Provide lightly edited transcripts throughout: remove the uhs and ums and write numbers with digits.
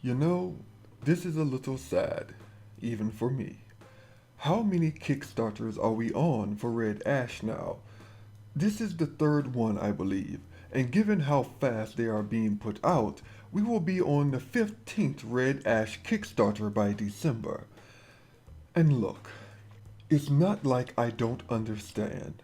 You know, this is a little sad, even for me. How many Kickstarters are we on for Red Ash now? This is the third one, I believe, and given how fast they are being put out, we will be on the 15th Red Ash Kickstarter by December. And look, it's not like I don't understand.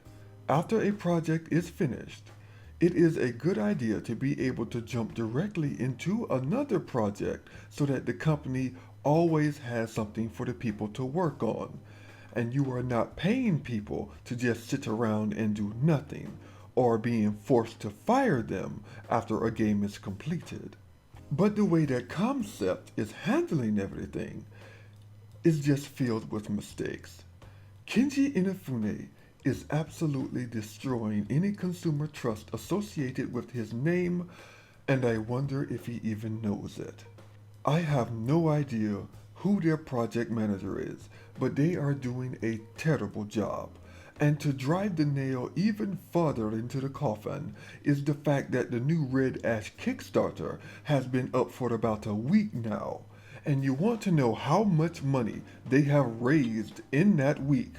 After a project is finished, it is a good idea to be able to jump directly into another project so that the company always has something for the people to work on. And you are not paying people to just sit around and do nothing or being forced to fire them after a game is completed. But the way that concept is handling everything is just filled with mistakes. Kenji Inafune is absolutely destroying any consumer trust associated with his name, and I wonder if he even knows it. I have no idea who their project manager is, but they are doing a terrible job. And to drive the nail even further into the coffin is the fact that the new Red Ash Kickstarter has been up for about a week now. And you want to know how much money they have raised in that week?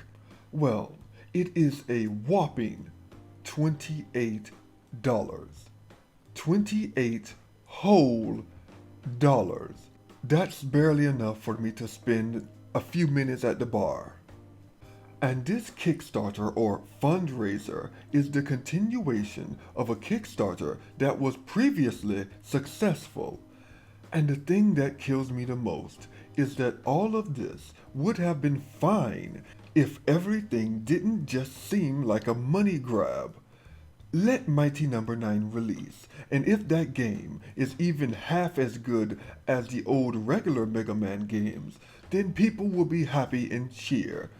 Well, it is a whopping $28. 28 whole dollars. That's barely enough for me to spend a few minutes at the bar. And this Kickstarter or fundraiser is the continuation of a Kickstarter that was previously successful. And the thing that kills me the most is that all of this would have been fine if everything didn't just seem like a money grab. Let Mighty Number 9 release, and if that game is even half as good as the old regular Mega Man games, then people will be happy and cheer.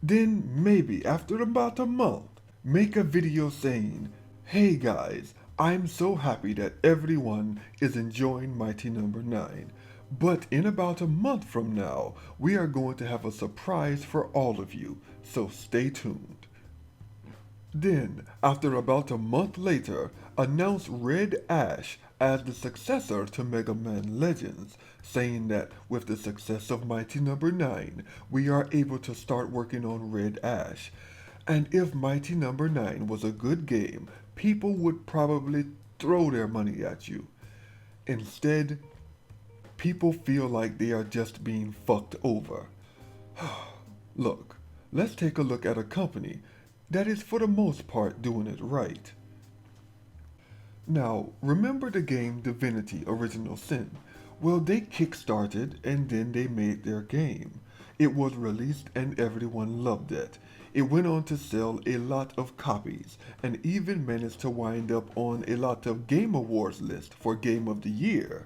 Then maybe after about a month, make a video saying, "Hey guys, I'm so happy that everyone is enjoying Mighty Number 9. But in about a month from now, we are going to have a surprise for all of you, so stay tuned." Then, after about a month later, announce Red Ash as the successor to Mega Man Legends, saying that with the success of Mighty Number 9, we are able to start working on Red Ash. And if Mighty Number 9 was a good game, people would probably throw their money at you. Instead, people feel like they are just being fucked over. Look, let's take a look at a company that is for the most part doing it right. Now, remember the game Divinity Original Sin? Well, they kickstarted and then they made their game. It was released and everyone loved it. It went on to sell a lot of copies and even managed to wind up on a lot of Game Awards list for Game of the Year.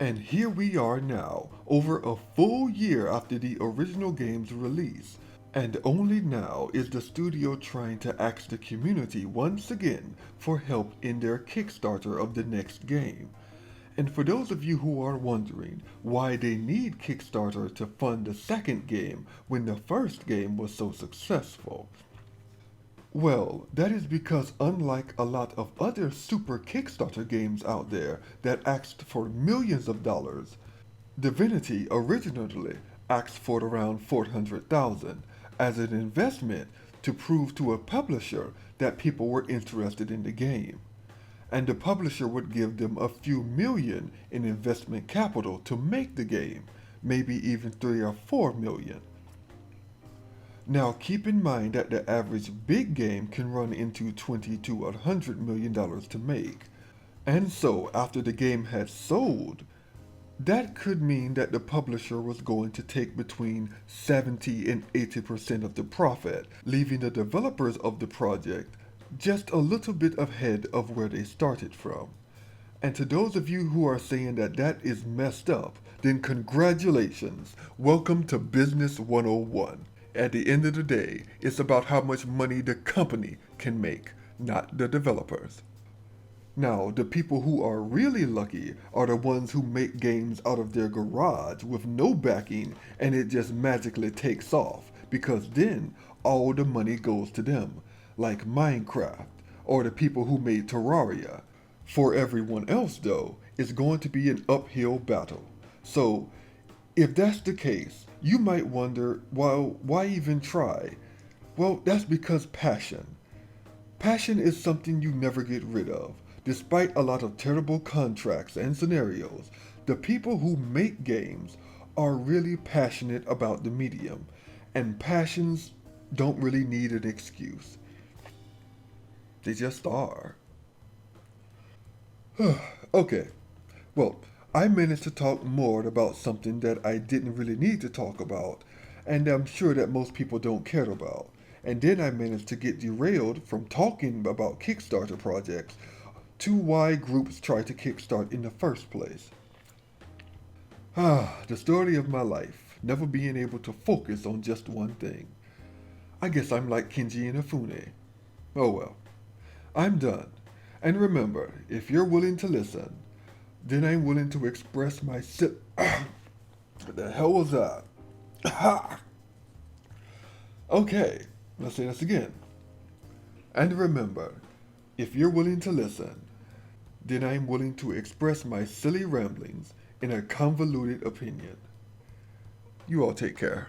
And here we are now, over a full year after the original game's release. And only now is the studio trying to ask the community once again for help in their Kickstarter of the next game. And for those of you who are wondering why they need Kickstarter to fund the second game when the first game was so successful, well, that is because unlike a lot of other super Kickstarter games out there that asked for millions of dollars, Divinity originally asked for around 400,000 as an investment to prove to a publisher that people were interested in the game. And the publisher would give them a few million in investment capital to make the game, maybe even 3 or 4 million. Now keep in mind that the average big game can run into 20 to $100 million to make. And so after the game had sold, that could mean that the publisher was going to take between 70 and 80% of the profit, leaving the developers of the project just a little bit ahead of where they started from. And to those of you who are saying that that is messed up, then congratulations. Welcome to Business 101. At the end of the day, it's about how much money the company can make, not the developers. Now, the people who are really lucky are the ones who make games out of their garage with no backing and it just magically takes off because then all the money goes to them, like Minecraft or the people who made Terraria. For everyone else, though, it's going to be an uphill battle. So, if that's the case, you might wonder, well, why even try? Well, that's because passion. Passion is something you never get rid of. Despite a lot of terrible contracts and scenarios, the people who make games are really passionate about the medium, and passions don't really need an excuse. They just are. Okay, well, I managed to talk more about something that I didn't really need to talk about, and I'm sure that most people don't care about. And then I managed to get derailed from talking about Kickstarter projects to why groups try to kickstart in the first place. The story of my life, never being able to focus on just one thing. I guess I'm like Kenji Inafune. Oh well, I'm done. And remember, if you're willing to listen, then I'm willing to express my What the hell was that? Okay, let's say this again. And remember, if you're willing to listen, then I'm willing to express my silly ramblings in a convoluted opinion. You all take care.